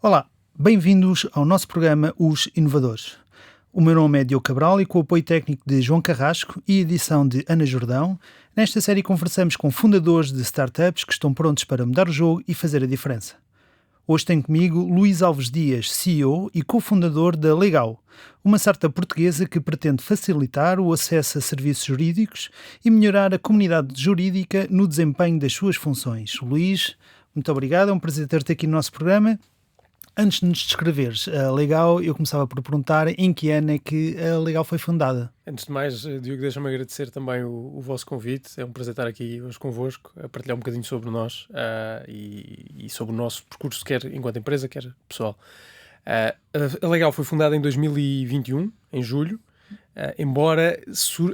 Olá, bem-vindos ao nosso programa Os Inovadores. O meu nome é Diogo Cabral e com o apoio técnico de João Carrasco e edição de Ana Jordão, nesta série conversamos com fundadores de startups que estão prontos para mudar o jogo e fazer a diferença. Hoje tenho comigo Luís Alves Dias, CEO e cofundador da Legal, uma startup portuguesa que pretende facilitar o acesso a serviços jurídicos e melhorar a comunidade jurídica no desempenho das suas funções. Luís, muito obrigado, é um prazer ter-te aqui no nosso programa. Antes de nos descreveres a Legal, eu começava por perguntar em que ano é que a Legal foi fundada? Antes de mais, Diogo, deixa-me agradecer também o vosso convite. É um prazer estar aqui hoje convosco, a partilhar um bocadinho sobre nós e sobre o nosso percurso, quer enquanto empresa, quer pessoal. A Legal foi fundada em 2021, em julho, embora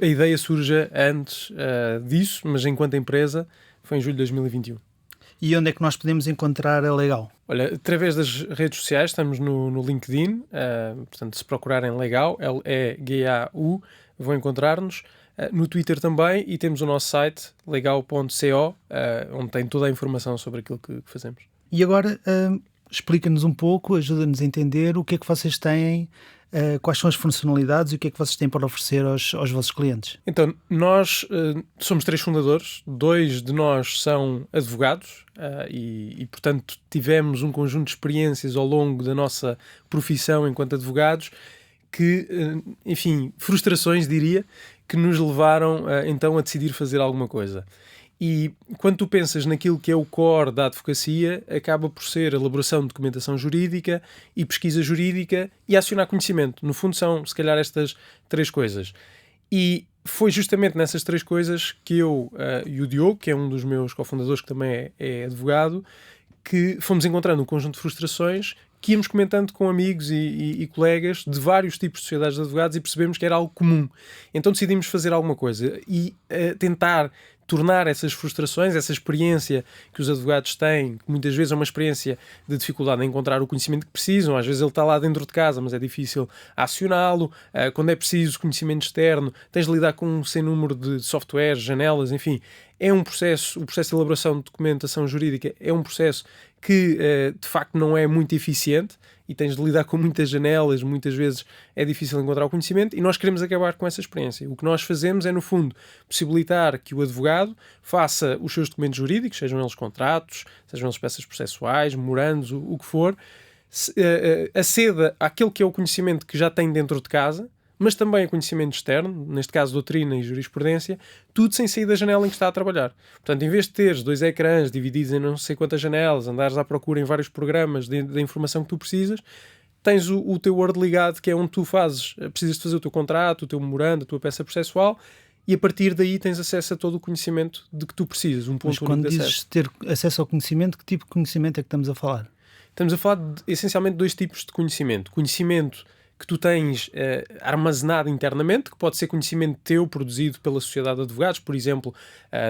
a ideia surja antes disso, mas enquanto empresa foi em julho de 2021. E onde é que nós podemos encontrar a Legal? Olha, através das redes sociais, estamos no LinkedIn, portanto, se procurarem Legal, Legau, vão encontrar-nos. No Twitter também, e temos o nosso site, legal.co, onde tem toda a informação sobre aquilo que fazemos. E agora, explica-nos um pouco, ajuda-nos a entender o que é que vocês têm, quais são as funcionalidades e o que é que vocês têm para oferecer aos vossos clientes. Então, nós somos 3 fundadores, 2 de nós são advogados e, portanto, tivemos um conjunto de experiências ao longo da nossa profissão enquanto advogados que, enfim, frustrações, diria, que nos levaram então a decidir fazer alguma coisa. E quando tu pensas naquilo que é o core da advocacia, acaba por ser a elaboração de documentação jurídica e pesquisa jurídica e acionar conhecimento. No fundo são, se calhar, estas 3 coisas. E foi justamente nessas 3 coisas que eu e o Diogo, que é um dos meus cofundadores, que também é advogado, que fomos encontrando um conjunto de frustrações que íamos comentando com amigos e colegas de vários tipos de sociedades de advogados e percebemos que era algo comum. Então decidimos fazer alguma coisa e tentar tornar essas frustrações, essa experiência que os advogados têm, que muitas vezes é uma experiência de dificuldade em encontrar o conhecimento que precisam, às vezes ele está lá dentro de casa, mas é difícil acioná-lo, quando é preciso conhecimento externo, tens de lidar com um sem número de softwares, janelas, enfim, é um processo, o processo de elaboração de documentação jurídica é um processo que de facto não é muito eficiente e tens de lidar com muitas janelas, muitas vezes é difícil encontrar o conhecimento e nós queremos acabar com essa experiência. O que nós fazemos é, no fundo, possibilitar que o advogado faça os seus documentos jurídicos, sejam eles contratos, sejam eles peças processuais, memorandos, o que for, aceda àquele que é o conhecimento que já tem dentro de casa, mas também a conhecimento externo, neste caso doutrina e jurisprudência, tudo sem sair da janela em que está a trabalhar. Portanto, em vez de teres 2 ecrãs divididos em não sei quantas janelas, andares à procura em vários programas da informação que tu precisas, tens o teu Word ligado, que é onde tu precisas de fazer o teu contrato, o teu memorando, a tua peça processual, e a partir daí tens acesso a todo o conhecimento de que tu precisas, um ponto único de acesso. Mas quando dizes ter acesso ao conhecimento, que tipo de conhecimento é que estamos a falar? Estamos a falar essencialmente de 2 tipos de conhecimento. Conhecimento que tu tens armazenado internamente, que pode ser conhecimento teu produzido pela sociedade de advogados. Por exemplo,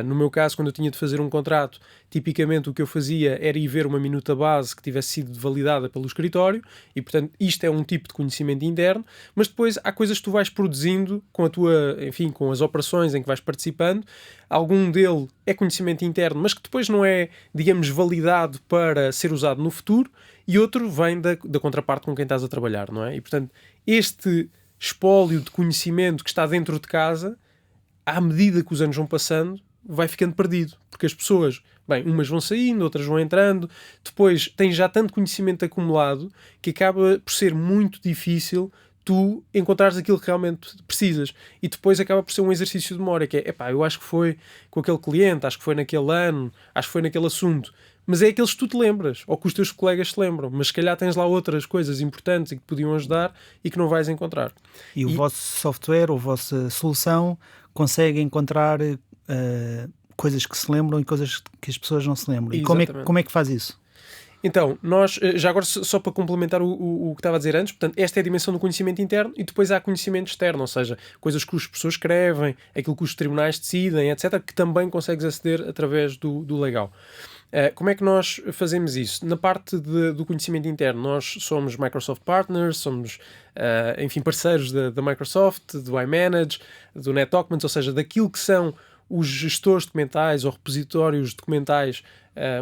no meu caso, quando eu tinha de fazer um contrato, tipicamente o que eu fazia era ir ver uma minuta base que tivesse sido validada pelo escritório e, portanto, isto é um tipo de conhecimento interno, mas depois há coisas que tu vais produzindo com a tua, enfim, com as operações em que vais participando. Algum dele é conhecimento interno, mas que depois não é, digamos, validado para ser usado no futuro, e outro vem da contraparte com quem estás a trabalhar, não é? E, portanto, este espólio de conhecimento que está dentro de casa, à medida que os anos vão passando, vai ficando perdido. Porque as pessoas, bem, umas vão saindo, outras vão entrando, depois tens já tanto conhecimento acumulado que acaba por ser muito difícil tu encontrares aquilo que realmente precisas. E depois acaba por ser um exercício de memória, que é, eu acho que foi com aquele cliente, acho que foi naquele ano, acho que foi naquele assunto. Mas é aqueles que tu te lembras, ou que os teus colegas te lembram, mas se calhar tens lá outras coisas importantes e que te podiam ajudar e que não vais encontrar. E o vosso software, ou a vossa solução, consegue encontrar coisas que se lembram e coisas que as pessoas não se lembram. E como é que faz isso? Então, nós, já agora só para complementar o que estava a dizer antes, portanto, esta é a dimensão do conhecimento interno e depois há conhecimento externo, ou seja, coisas que as pessoas escrevem, aquilo que os tribunais decidem, etc., que também consegues aceder através do Legal. Como é que nós fazemos isso? Na parte do conhecimento interno, nós somos Microsoft Partners, somos, enfim, parceiros da Microsoft, do iManage, do NetDocuments, ou seja, daquilo que são os gestores documentais ou repositórios documentais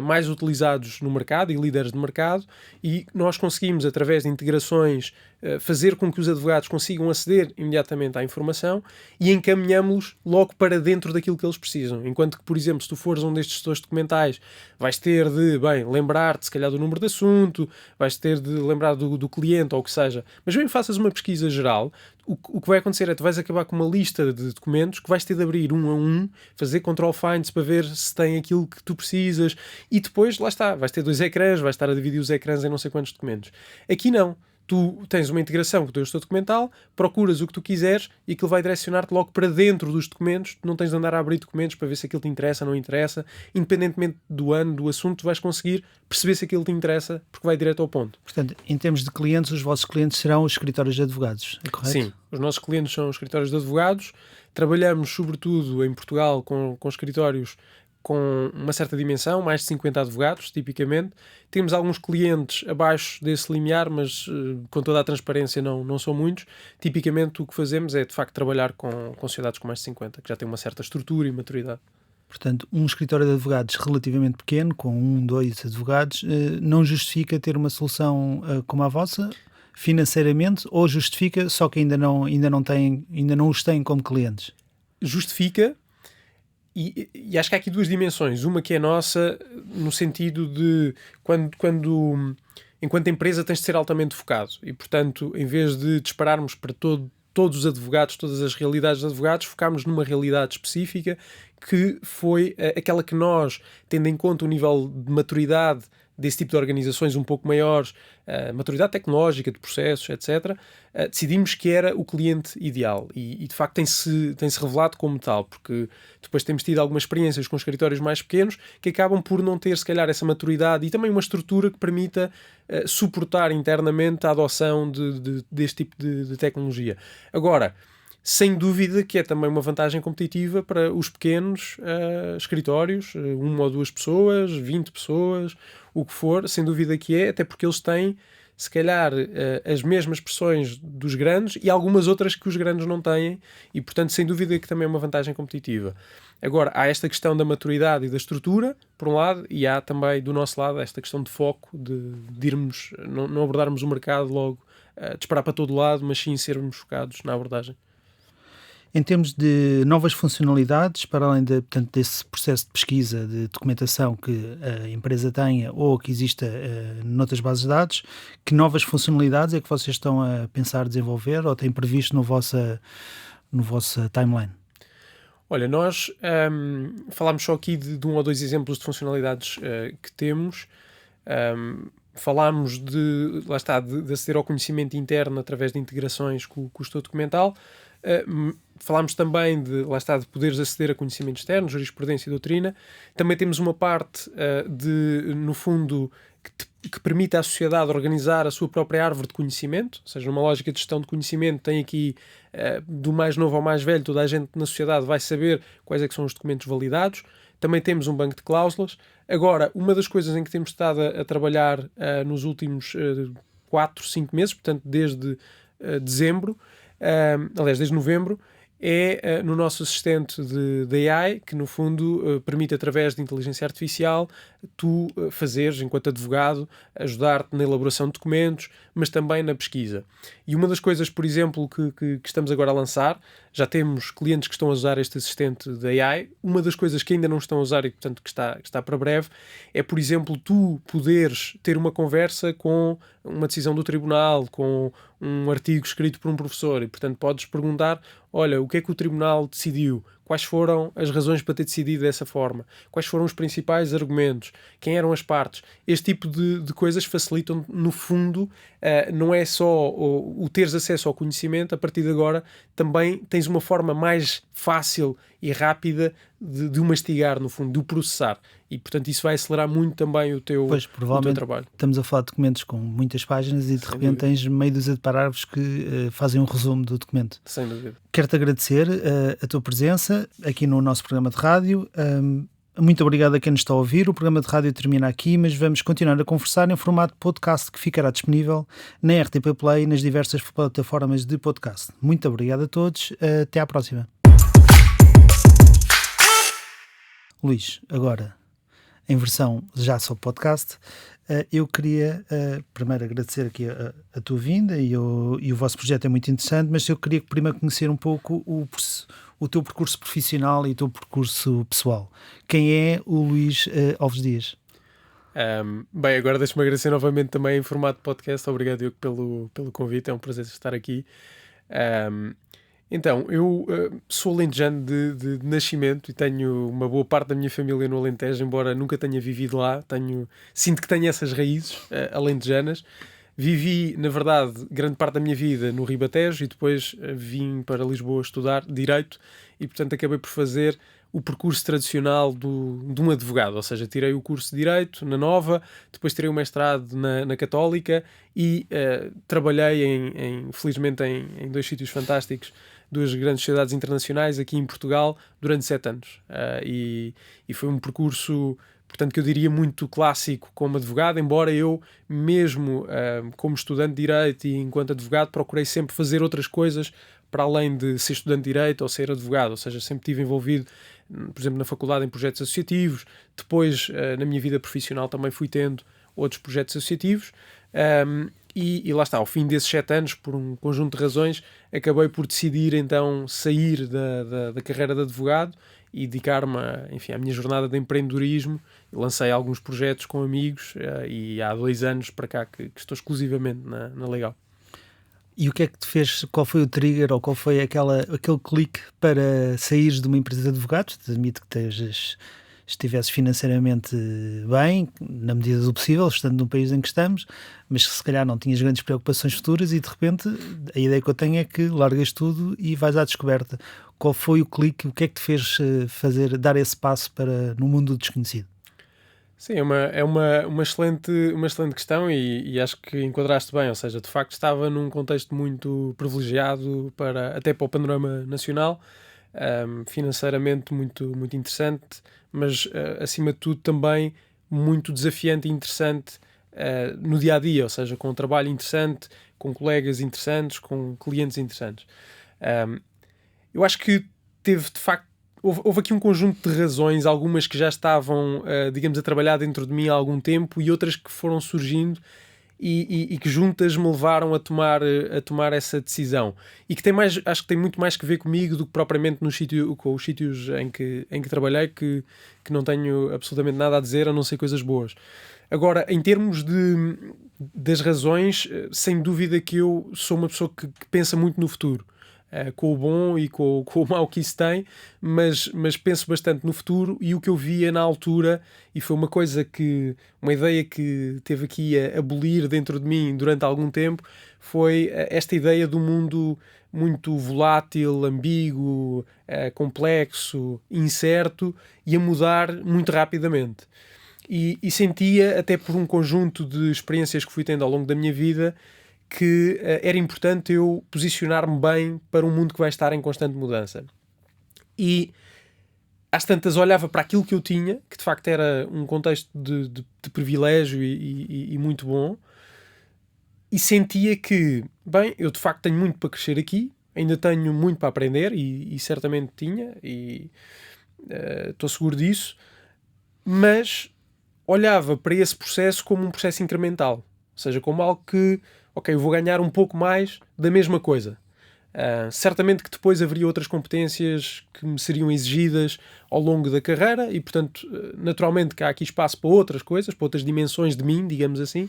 mais utilizados no mercado e líderes de mercado, e nós conseguimos, através de integrações, fazer com que os advogados consigam aceder imediatamente à informação e encaminhamos-los logo para dentro daquilo que eles precisam. Enquanto que, por exemplo, se tu fores um destes gestores documentais, vais ter de, lembrar-te se calhar do número de assunto, vais ter de lembrar do cliente ou o que seja, mas bem faças uma pesquisa geral, o que vai acontecer é que tu vais acabar com uma lista de documentos que vais ter de abrir um a um, fazer control finds para ver se tem aquilo que tu precisas, e depois, lá está, vais ter 2 ecrãs, vais estar a dividir os ecrãs em não sei quantos documentos. Aqui não. Tu tens uma integração com o teu gestor documental, procuras o que tu quiseres e aquilo vai direcionar-te logo para dentro dos documentos. Não tens de andar a abrir documentos para ver se aquilo te interessa ou não interessa. Independentemente do ano, do assunto, tu vais conseguir perceber se aquilo te interessa, porque vai direto ao ponto. Portanto, em termos de clientes, os vossos clientes serão os escritórios de advogados, é correto? Sim, os nossos clientes são os escritórios de advogados. Trabalhamos, sobretudo, em Portugal com escritórios com uma certa dimensão, mais de 50 advogados, tipicamente. Temos alguns clientes abaixo desse limiar, mas com toda a transparência não são muitos. Tipicamente o que fazemos é, de facto, trabalhar com sociedades com mais de 50, que já têm uma certa estrutura e maturidade. Portanto, um escritório de advogados relativamente pequeno, com 1, 2 advogados, não justifica ter uma solução como a vossa, financeiramente, ou justifica só que ainda não os têm como clientes? Justifica. E acho que há aqui 2 dimensões. Uma que é nossa, no sentido de quando enquanto empresa tens de ser altamente focado. E, portanto, em vez de dispararmos para todos os advogados, todas as realidades dos advogados, focámos numa realidade específica que foi aquela que nós, tendo em conta o nível de maturidade desse tipo de organizações um pouco maiores, maturidade tecnológica, de processos, etc., decidimos que era o cliente ideal. E de facto tem-se revelado como tal, porque depois temos tido algumas experiências com escritórios mais pequenos que acabam por não ter, se calhar, essa maturidade e também uma estrutura que permita suportar internamente a adoção deste tipo de tecnologia. Agora, sem dúvida que é também uma vantagem competitiva para os pequenos escritórios, 1 ou 2 pessoas, 20 pessoas, o que for, sem dúvida que é, até porque eles têm, se calhar, as mesmas pressões dos grandes e algumas outras que os grandes não têm, e portanto, sem dúvida que também é uma vantagem competitiva. Agora, há esta questão da maturidade e da estrutura, por um lado, e há também, do nosso lado, esta questão de foco, de irmos, não abordarmos o mercado logo, disparar para todo lado, mas sim sermos focados na abordagem. Em termos de novas funcionalidades, para além portanto, desse processo de pesquisa, de documentação que a empresa tenha ou que exista noutras bases de dados, que novas funcionalidades é que vocês estão a pensar desenvolver ou têm previsto no vossa timeline? Olha, nós falámos só aqui de 1 ou 2 exemplos de funcionalidades que temos. Falámos de aceder ao conhecimento interno através de integrações com o gestor documental. Falámos também de poderes aceder a conhecimento externo, jurisprudência e doutrina. Também temos uma parte no fundo, que permite à sociedade organizar a sua própria árvore de conhecimento, ou seja, numa lógica de gestão de conhecimento, tem aqui, do mais novo ao mais velho, toda a gente na sociedade vai saber quais é que são os documentos validados. Também temos um banco de cláusulas. Agora, uma das coisas em que temos estado a trabalhar nos últimos 4, 5 meses, portanto, desde dezembro, desde novembro, é no nosso assistente de AI, que no fundo permite, através de inteligência artificial, tu fazeres, enquanto advogado, ajudar-te na elaboração de documentos, mas também na pesquisa. E uma das coisas, por exemplo, que estamos agora a lançar, já temos clientes que estão a usar este assistente de AI. Uma das coisas que ainda não estão a usar e, portanto, que está para breve, é, por exemplo, tu poderes ter uma conversa com uma decisão do tribunal, com um artigo escrito por um professor, e, portanto, podes perguntar: olha, o que é que o tribunal decidiu? Quais foram as razões para ter decidido dessa forma? Quais foram os principais argumentos? Quem eram as partes? Este tipo de coisas facilitam, no fundo, não é só o teres acesso ao conhecimento, a partir de agora também tens uma forma mais fácil e rápida de o mastigar, no fundo, de o processar. E, portanto, isso vai acelerar muito também o teu trabalho. Estamos a falar de documentos com muitas páginas e, de repente, tens meio dúzia de parágrafos que fazem um resumo do documento. Sem dúvida. Quero-te agradecer a tua presença aqui no nosso programa de rádio. Muito obrigado a quem nos está a ouvir. O programa de rádio termina aqui, mas vamos continuar a conversar em formato podcast que ficará disponível na RTP Play e nas diversas plataformas de podcast. Muito obrigado a todos. Até à próxima. Luís, agora, em versão já só podcast, eu queria primeiro agradecer aqui a tua vinda e o vosso projeto é muito interessante, mas eu queria primeiro conhecer um pouco o teu percurso profissional e o teu percurso pessoal. Quem é o Luís Alves Dias? Bem, agora deixa-me agradecer novamente também em formato podcast. Obrigado, Diogo, pelo convite, é um prazer estar aqui. Então, eu sou alentejano de nascimento e tenho uma boa parte da minha família no Alentejo, embora nunca tenha vivido lá. Sinto que tenho essas raízes alentejanas. Vivi, na verdade, grande parte da minha vida no Ribatejo e depois vim para Lisboa estudar Direito e, portanto, acabei por fazer o percurso tradicional de um advogado, ou seja, tirei o curso de Direito na Nova, depois tirei o mestrado na Católica e trabalhei, felizmente, em dois sítios fantásticos, duas grandes sociedades internacionais aqui em Portugal durante 7 anos. E foi um percurso, portanto, que eu diria muito clássico como advogado, embora eu, mesmo como estudante de Direito e enquanto advogado, procurei sempre fazer outras coisas para além de ser estudante de Direito ou ser advogado, ou seja, sempre estive envolvido, por exemplo, na faculdade em projetos associativos, depois na minha vida profissional também fui tendo outros projetos associativos, e lá está, ao fim desses 7 anos, por um conjunto de razões, acabei por decidir então sair da carreira de advogado e dedicar-me à minha jornada de empreendedorismo. Lancei alguns projetos com amigos e há 2 anos para cá que estou exclusivamente na Legal. E o que é que te fez, qual foi o trigger ou qual foi aquele clique para saíres de uma empresa de advogados? Te admito que estivesses financeiramente bem, na medida do possível, estando no país em que estamos, mas que se calhar não tinhas grandes preocupações futuras e de repente a ideia que eu tenho é que largas tudo e vais à descoberta. Qual foi o clique, o que é que te fez dar esse passo no mundo do desconhecido? Sim, é uma excelente questão e acho que enquadraste bem, ou seja, de facto estava num contexto muito privilegiado até para o panorama nacional, financeiramente muito, muito interessante, mas acima de tudo também muito desafiante e interessante no dia-a-dia, ou seja, com um trabalho interessante, com colegas interessantes, com clientes interessantes. Eu acho que teve de facto houve aqui um conjunto de razões, algumas que já estavam, digamos, a trabalhar dentro de mim há algum tempo e outras que foram surgindo e que juntas me levaram a tomar essa decisão. E que acho que tem muito mais que ver comigo do que propriamente com os sítios em que trabalhei, que não tenho absolutamente nada a dizer, a não ser coisas boas. Agora, em termos das razões, sem dúvida que eu sou uma pessoa que pensa muito no futuro. Com o bom e com o mau que isso tem, mas penso bastante no futuro e o que eu via na altura, e foi uma ideia que teve aqui a abolir dentro de mim durante algum tempo, foi esta ideia do mundo muito volátil, ambíguo, complexo, incerto e a mudar muito rapidamente. E sentia, até por um conjunto de experiências que fui tendo ao longo da minha vida, que era importante eu posicionar-me bem para um mundo que vai estar em constante mudança. E às tantas olhava para aquilo que eu tinha, que de facto era um contexto de privilégio e muito bom, e sentia que, bem, eu de facto tenho muito para crescer aqui, ainda tenho muito para aprender, e certamente tinha, e estou seguro disso, mas olhava para esse processo como um processo incremental, ou seja, como algo que ok, eu vou ganhar um pouco mais da mesma coisa. Certamente que depois haveria outras competências que me seriam exigidas ao longo da carreira e, portanto, naturalmente que há aqui espaço para outras coisas, para outras dimensões de mim, digamos assim,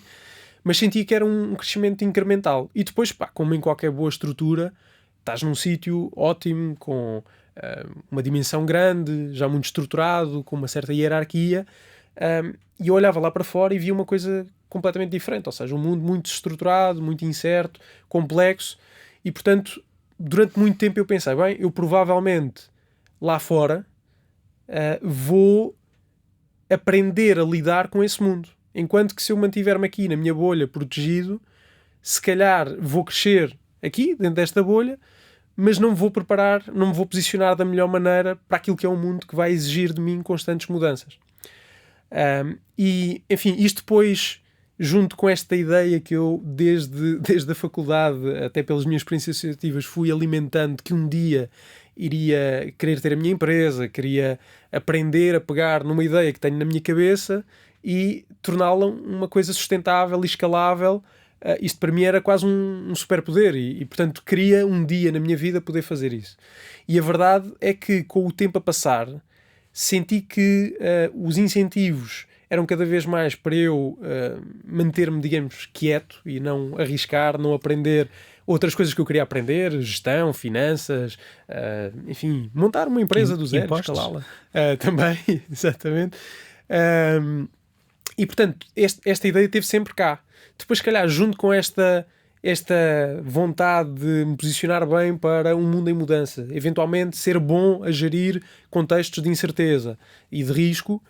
mas sentia que era um crescimento incremental. E depois, como em qualquer boa estrutura, estás num sítio ótimo, com uma dimensão grande, já muito estruturado, com uma certa hierarquia, e eu olhava lá para fora e via uma coisa completamente diferente, ou seja, um mundo muito estruturado, muito incerto, complexo, e portanto, durante muito tempo eu pensei, bem, eu provavelmente lá fora vou aprender a lidar com esse mundo, enquanto que se eu mantiver-me aqui na minha bolha protegido, se calhar vou crescer aqui, dentro desta bolha, mas não me vou preparar, não me vou posicionar da melhor maneira para aquilo que é um mundo que vai exigir de mim constantes mudanças. E, enfim, isto depois, junto com esta ideia que eu, desde a faculdade, até pelas minhas experiências associativas, fui alimentando, que um dia iria querer ter a minha empresa, queria aprender a pegar numa ideia que tenho na minha cabeça e torná-la uma coisa sustentável e escalável. Isto para mim era quase um superpoder e, portanto, queria um dia na minha vida poder fazer isso. E a verdade é que, com o tempo a passar, senti que os incentivos eram cada vez mais para eu manter-me, digamos, quieto e não arriscar, não aprender outras coisas que eu queria aprender, gestão, finanças, enfim, montar uma empresa do zero, escalá-la. Também, exatamente. E, portanto, esta ideia esteve sempre cá. Depois, se calhar, junto com esta vontade de me posicionar bem para um mundo em mudança, eventualmente ser bom a gerir contextos de incerteza e de risco,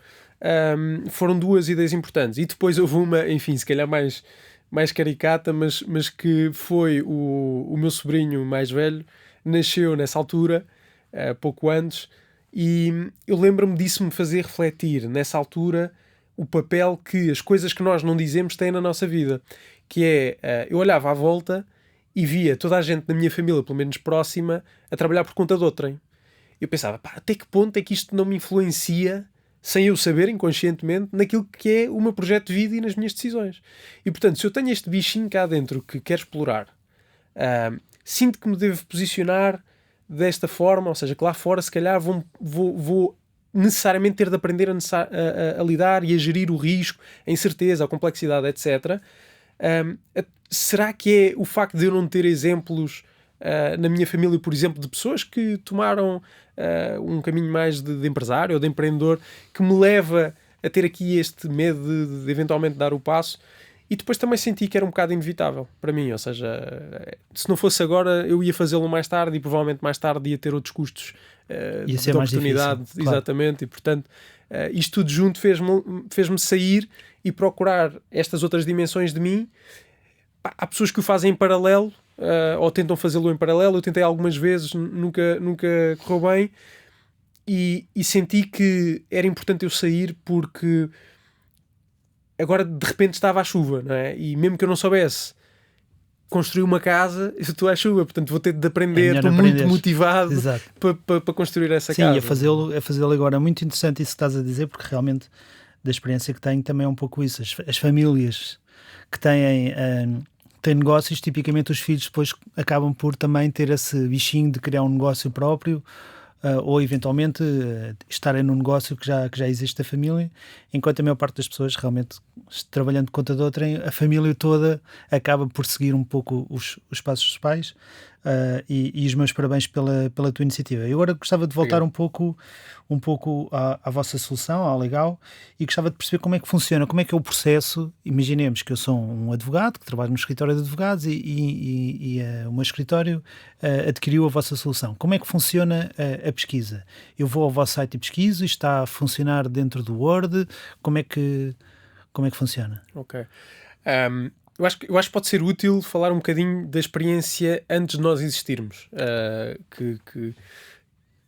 foram duas ideias importantes. E depois houve uma, enfim, se calhar mais caricata, mas que foi o meu sobrinho mais velho, nasceu nessa altura, pouco antes, e eu lembro-me disso me fazer refletir, nessa altura, o papel que as coisas que nós não dizemos têm na nossa vida. Que é, eu olhava à volta e via toda a gente da minha família, pelo menos próxima, a trabalhar por conta de outrem. Eu pensava, até que ponto é que isto não me influencia, sem eu saber, inconscientemente, naquilo que é o meu projeto de vida e nas minhas decisões. E, portanto, se eu tenho este bichinho cá dentro que quero explorar, sinto que me devo posicionar desta forma, ou seja, que lá fora, se calhar, vou necessariamente ter de aprender a lidar e a gerir o risco, a incerteza, a complexidade, etc. Será que é o facto de eu não ter exemplos na minha família, por exemplo, de pessoas que tomaram um caminho mais de empresário ou de empreendedor, que me leva a ter aqui este medo de eventualmente dar o passo? E depois também senti que era um bocado inevitável para mim, ou seja, se não fosse agora eu ia fazê-lo mais tarde e provavelmente mais tarde ia ter outros custos de oportunidade, difícil, claro. Exatamente, e portanto isto tudo junto fez-me sair e procurar estas outras dimensões de mim. Há pessoas que o fazem em paralelo ou tentam fazê-lo em paralelo. Eu tentei algumas vezes, nunca correu bem, e senti que era importante eu sair porque agora de repente estava à chuva, não é? E mesmo que eu não soubesse construir uma casa, eu estou à chuva, portanto vou ter de aprender, estou muito motivado para construir essa casa. Sim, a fazê-lo agora é muito interessante isso que estás a dizer, porque realmente da experiência que tenho também é um pouco isso. As famílias que têm negócios, tipicamente os filhos depois acabam por também ter esse bichinho de criar um negócio próprio, ou eventualmente estarem num negócio que já existe da família, enquanto a maior parte das pessoas realmente, trabalhando de conta de outrem, a família toda acaba por seguir um pouco os passos dos pais, e os meus parabéns pela tua iniciativa. Eu agora gostava de voltar um pouco à vossa solução, ao Legal, e gostava de perceber como é que funciona, como é que é o processo. Imaginemos que eu sou um advogado que trabalha no escritório de advogados e o meu escritório adquiriu a vossa solução. Como é que funciona a pesquisa? Eu vou ao vosso site e pesquiso, isto está a funcionar dentro do Word, como é que funciona? Ok. Eu acho que pode ser útil falar um bocadinho da experiência antes de nós existirmos,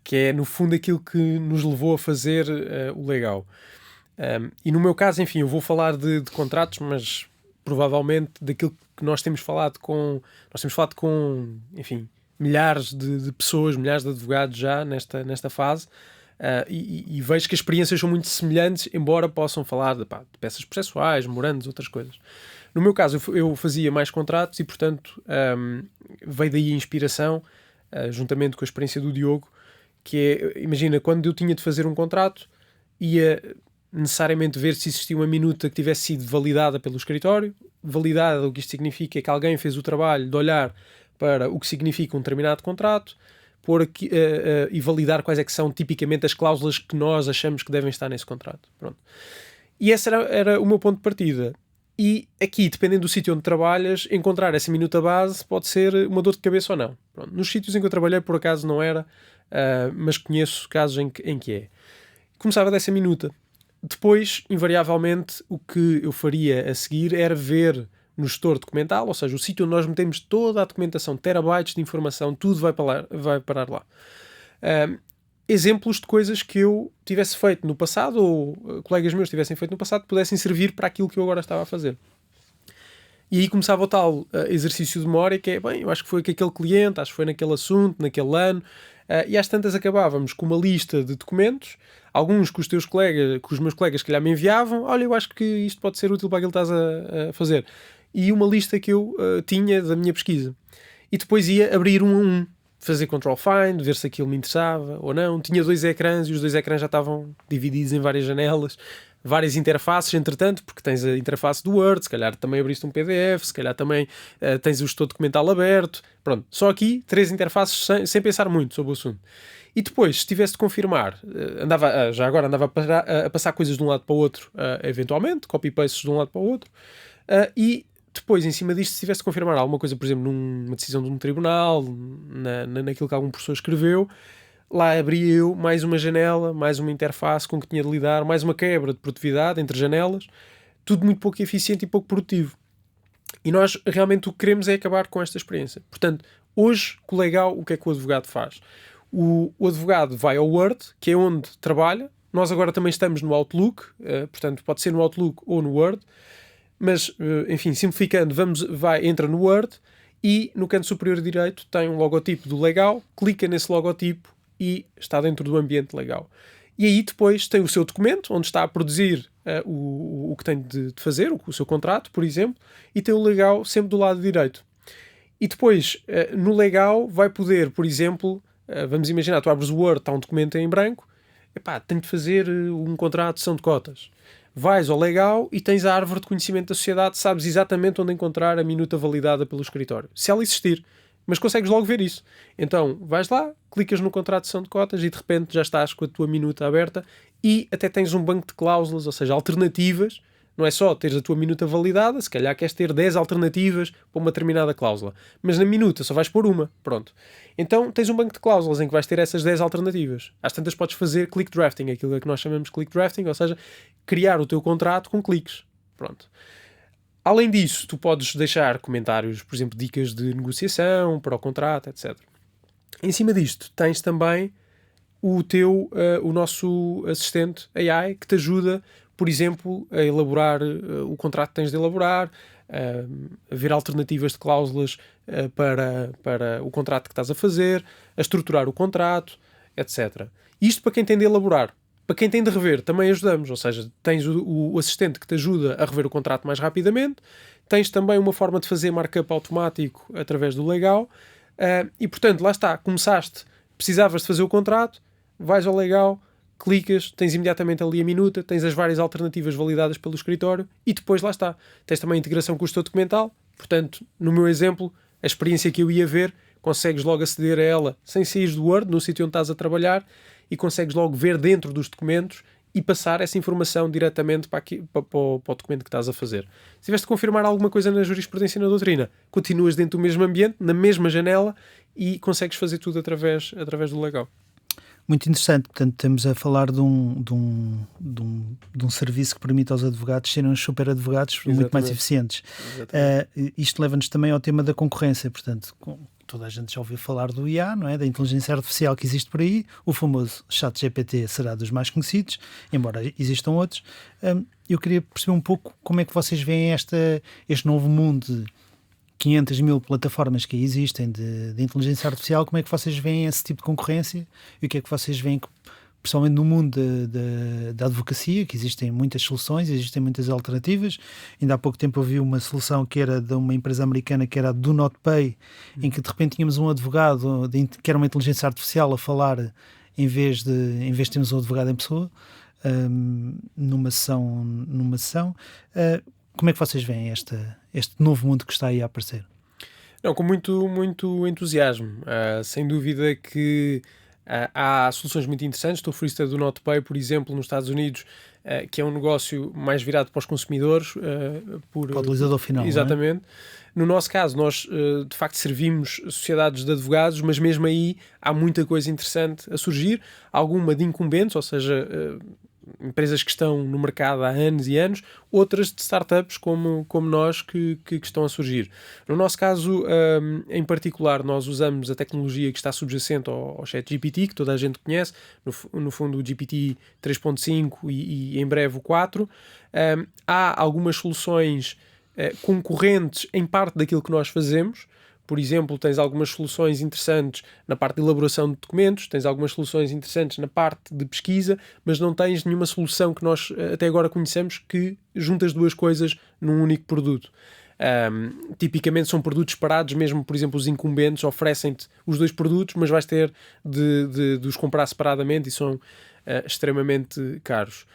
que é no fundo aquilo que nos levou a fazer o Legal. E no meu caso, enfim, eu vou falar de contratos, mas provavelmente daquilo que nós temos falado com enfim, milhares de pessoas, milhares de advogados já nesta fase. E vejo que as experiências são muito semelhantes, embora possam falar de peças processuais, memorandos, outras coisas. No meu caso, eu fazia mais contratos e, portanto, veio daí a inspiração, juntamente com a experiência do Diogo, que é, imagina, quando eu tinha de fazer um contrato, ia necessariamente ver se existia uma minuta que tivesse sido validada pelo escritório. Validada, o que isto significa é que alguém fez o trabalho de olhar para o que significa um determinado contrato, pôr aqui, e validar quais é que são tipicamente as cláusulas que nós achamos que devem estar nesse contrato. Pronto. E esse era o meu ponto de partida. E aqui, dependendo do sítio onde trabalhas, encontrar essa minuta base pode ser uma dor de cabeça ou não. Pronto. Nos sítios em que eu trabalhei, por acaso, não era, mas conheço casos em que é. Começava dessa minuta. Depois, invariavelmente, o que eu faria a seguir era ver no gestor documental, ou seja, o sítio onde nós metemos toda a documentação, terabytes de informação, tudo vai parar lá. Exemplos de coisas que eu tivesse feito no passado, ou colegas meus tivessem feito no passado, pudessem servir para aquilo que eu agora estava a fazer. E aí começava o tal exercício de memória, que é, eu acho que foi com aquele cliente, acho que foi naquele assunto, naquele ano, e às tantas acabávamos com uma lista de documentos, alguns que os meus colegas que me enviavam, olha, eu acho que isto pode ser útil para aquilo que estás a fazer. E uma lista que eu tinha da minha pesquisa. E depois ia abrir um a um, fazer control find, ver se aquilo me interessava ou não. Tinha 2 ecrãs e os 2 ecrãs já estavam divididos em várias janelas, várias interfaces, entretanto, porque tens a interface do Word, se calhar também abriste um PDF, se calhar também tens o gestor documental aberto. Pronto, só aqui 3 interfaces sem pensar muito sobre o assunto. E depois, se tivesse de confirmar, já agora andava a passar coisas de um lado para o outro, eventualmente, copy-pastes de um lado para o outro, e depois, em cima disto, se tivesse de confirmar alguma coisa, por exemplo, numa decisão de um tribunal, naquilo que algum professor escreveu, lá abria eu mais uma janela, mais uma interface com que tinha de lidar, mais uma quebra de produtividade entre janelas, tudo muito pouco eficiente e pouco produtivo. E nós realmente o que queremos é acabar com esta experiência. Portanto, hoje, com o legal, o que é que o advogado faz? O advogado vai ao Word, que é onde trabalha. Nós agora também estamos no Outlook, portanto, pode ser no Outlook ou no Word. Mas, enfim, simplificando, entra no Word e no canto superior direito tem um logotipo do legal, clica nesse logotipo e está dentro do ambiente legal. E aí depois tem o seu documento, onde está a produzir o que tem de fazer, o seu contrato, por exemplo, e tem o legal sempre do lado direito. E depois, no legal, vai poder, por exemplo, vamos imaginar, tu abres o Word, está um documento em branco, tenho de fazer um contrato de cessão de cotas. Vais ao legal e tens a árvore de conhecimento da sociedade, sabes exatamente onde encontrar a minuta validada pelo escritório, se ela existir, mas consegues logo ver isso. Então vais lá, clicas no contrato de cessão de cotas e de repente já estás com a tua minuta aberta e até tens um banco de cláusulas, ou seja, alternativas. Não é só teres a tua minuta validada, se calhar queres ter 10 alternativas para uma determinada cláusula, mas na minuta só vais pôr uma, pronto. Então tens um banco de cláusulas em que vais ter essas 10 alternativas. Às tantas podes fazer click drafting, aquilo que nós chamamos de click drafting, ou seja, criar o teu contrato com cliques, pronto. Além disso, tu podes deixar comentários, por exemplo, dicas de negociação para o contrato, etc. Em cima disto, tens também o nosso assistente AI que te ajuda, por exemplo, a elaborar o contrato que tens de elaborar, a ver alternativas de cláusulas para o contrato que estás a fazer, a estruturar o contrato, etc. Isto para quem tem de elaborar. Para quem tem de rever, também ajudamos. Ou seja, tens o assistente que te ajuda a rever o contrato mais rapidamente, tens também uma forma de fazer markup automático através do legal, e portanto, lá está, precisavas de fazer o contrato, vais ao legal, clicas, tens imediatamente ali a minuta, tens as várias alternativas validadas pelo escritório e depois lá está. Tens também a integração com o gestor documental, portanto, no meu exemplo, a experiência que eu ia ver, consegues logo aceder a ela sem sair do Word, no sítio onde estás a trabalhar, e consegues logo ver dentro dos documentos e passar essa informação diretamente para o documento que estás a fazer. Se tiveste de confirmar alguma coisa na jurisprudência e na doutrina, continuas dentro do mesmo ambiente, na mesma janela, e consegues fazer tudo através do legal. Muito interessante, portanto estamos a falar de um serviço que permite aos advogados serem uns super advogados. Exatamente. Muito mais eficientes. Isto leva-nos também ao tema da concorrência, portanto toda a gente já ouviu falar do IA, não é? Da inteligência artificial que existe por aí, o famoso ChatGPT será dos mais conhecidos, embora existam outros. Eu queria perceber um pouco como é que vocês veem este novo mundo de 500 mil plataformas que existem de inteligência artificial. Como é que vocês veem esse tipo de concorrência e o que é que vocês veem, principalmente no mundo da advocacia, que existem muitas soluções, existem muitas alternativas. Ainda há pouco tempo eu vi uma solução que era de uma empresa americana, que era a Do Not Pay, em que de repente tínhamos um advogado que era uma inteligência artificial a falar em vez de termos um advogado em pessoa, numa sessão. Como é que vocês veem este novo mundo que está aí a aparecer? Não, com muito, muito entusiasmo. Sem dúvida que há soluções muito interessantes. Tu referiste a Do Not Pay, por exemplo, nos Estados Unidos, que é um negócio mais virado para os consumidores. Para o utilizador final. Exatamente. Não é? No nosso caso, nós de facto servimos sociedades de advogados, mas mesmo aí há muita coisa interessante a surgir. Alguma de incumbentes, ou seja, empresas que estão no mercado há anos e anos, outras de startups como nós que estão a surgir. No nosso caso, em particular, nós usamos a tecnologia que está subjacente ao ChatGPT, que toda a gente conhece, no fundo o GPT 3.5 e em breve o 4. Há algumas soluções concorrentes em parte daquilo que nós fazemos. por exemplo, tens algumas soluções interessantes na parte de elaboração de documentos, tens algumas soluções interessantes na parte de pesquisa, mas não tens nenhuma solução que nós até agora conhecemos que junta as duas coisas num único produto. Tipicamente são produtos separados, mesmo, por exemplo, os incumbentes oferecem-te os dois produtos, mas vais ter de os comprar separadamente e são extremamente caros.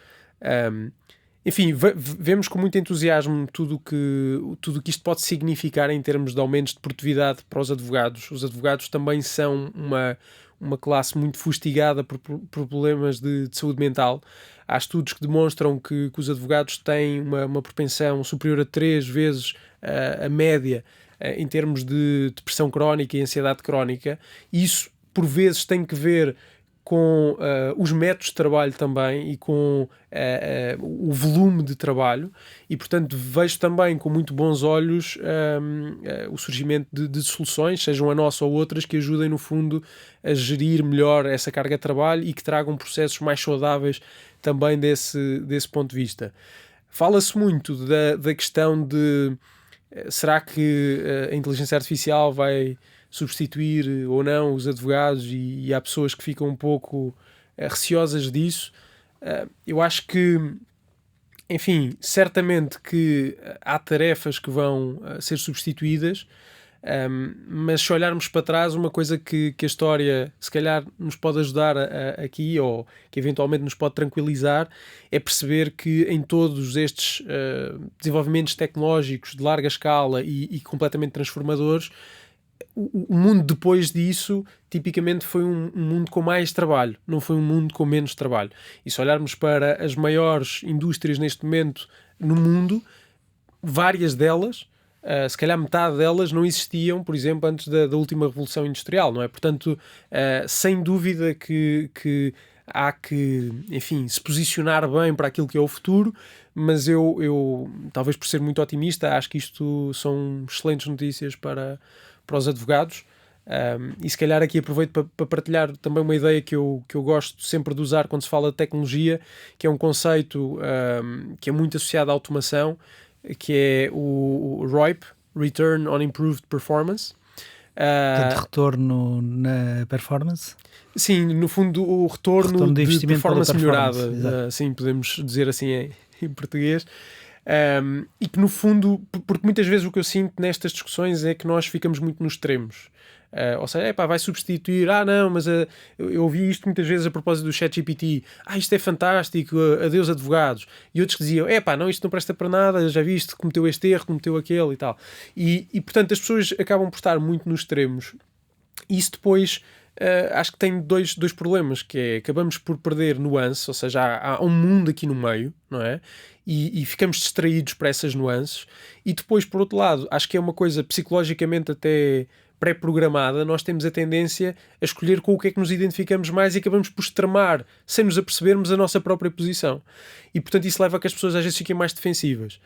Enfim, vemos com muito entusiasmo tudo que isto pode significar em termos de aumentos de produtividade para os advogados. Os advogados também são uma classe muito fustigada por problemas de saúde mental. Há estudos que demonstram que os advogados têm uma propensão superior a 3 vezes a média em termos de depressão crónica e ansiedade crónica. E isso, por vezes, tem que ver com os métodos de trabalho também e com o volume de trabalho, e portanto vejo também com muito bons olhos o surgimento de soluções, sejam a nossa ou outras, que ajudem no fundo a gerir melhor essa carga de trabalho e que tragam processos mais saudáveis também desse ponto de vista. Fala-se muito da questão de será que a inteligência artificial vai substituir ou não os advogados, e há pessoas que ficam um pouco receosas disso. Eu acho que, enfim, certamente que há tarefas que vão ser substituídas, mas se olharmos para trás, uma coisa que a história se calhar nos pode ajudar aqui, ou que eventualmente nos pode tranquilizar, é perceber que em todos estes desenvolvimentos tecnológicos de larga escala e completamente transformadores, o mundo depois disso tipicamente foi um mundo com mais trabalho, não foi um mundo com menos trabalho. E se olharmos para as maiores indústrias neste momento no mundo, várias delas, se calhar metade delas, não existiam, por exemplo, antes da última revolução industrial, não é? Portanto, sem dúvida que há que, enfim, se posicionar bem para aquilo que é o futuro, mas eu talvez por ser muito otimista, acho que isto são excelentes notícias para os advogados. E se calhar aqui aproveito para partilhar também uma ideia que eu gosto sempre de usar quando se fala de tecnologia, que é um conceito que é muito associado à automação, que é o ROIP, Return on Improved Performance. Portanto, retorno na performance? Sim, no fundo o retorno de performance melhorada, sim, podemos dizer assim em português. E que no fundo, porque muitas vezes o que eu sinto nestas discussões é que nós ficamos muito nos extremos. Ou seja, vai substituir, não, mas eu ouvi isto muitas vezes a propósito do ChatGPT, isto é fantástico, adeus advogados, e outros que diziam, não, isto não presta para nada, já viste, cometeu este erro, cometeu aquele e tal, e portanto as pessoas acabam por estar muito nos extremos, e isso depois acho que tem dois problemas, que é, acabamos por perder nuance, ou seja, há um mundo aqui no meio, não é? E ficamos distraídos para essas nuances, e depois, por outro lado, acho que é uma coisa psicologicamente até pré-programada, nós temos a tendência a escolher com o que é que nos identificamos mais e acabamos por extremar, sem nos apercebermos, a nossa própria posição. E, portanto, isso leva a que as pessoas às vezes fiquem mais defensivas.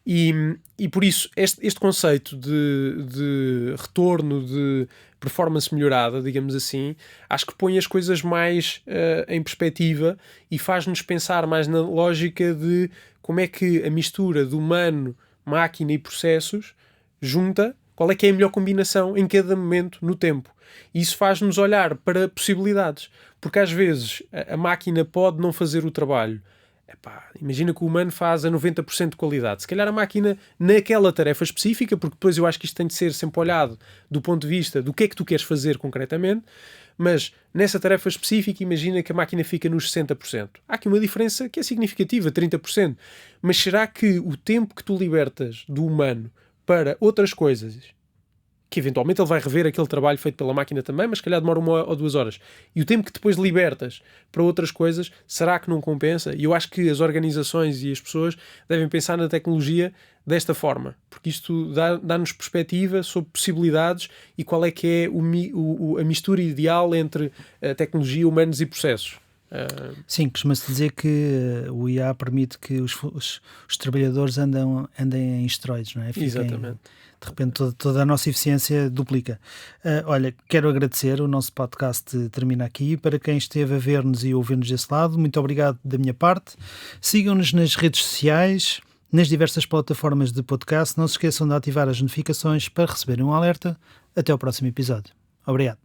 E por isso, este conceito de retorno, de performance melhorada, digamos assim, acho que põe as coisas mais em perspectiva e faz-nos pensar mais na lógica de como é que a mistura de humano, máquina e processos junta, qual é que é a melhor combinação em cada momento no tempo. E isso faz-nos olhar para possibilidades, porque às vezes a máquina pode não fazer o trabalho. Imagina que o humano faz a 90% de qualidade. Se calhar a máquina, naquela tarefa específica, porque depois eu acho que isto tem de ser sempre olhado do ponto de vista do que é que tu queres fazer concretamente, mas nessa tarefa específica, imagina que a máquina fica nos 60%. Há aqui uma diferença que é significativa, 30%. Mas será que o tempo que tu libertas do humano para outras coisas, que eventualmente ele vai rever aquele trabalho feito pela máquina também, mas se calhar demora 1 ou 2 horas, e o tempo que depois libertas para outras coisas, será que não compensa? E eu acho que as organizações e as pessoas devem pensar na tecnologia desta forma, porque isto dá-nos perspectiva sobre possibilidades e qual é que é a mistura ideal entre a tecnologia, humanos e processos. Sim, costuma-se dizer que o IA permite que os trabalhadores andem em esteroides, não é? Exatamente. De repente toda a nossa eficiência duplica. Olha, quero agradecer, o nosso podcast termina aqui. Para quem esteve a ver-nos e ouvir-nos desse lado, muito obrigado da minha parte. Sigam-nos nas redes sociais, nas diversas plataformas de podcast. Não se esqueçam de ativar as notificações para receberem um alerta Até ao próximo episódio. Obrigado.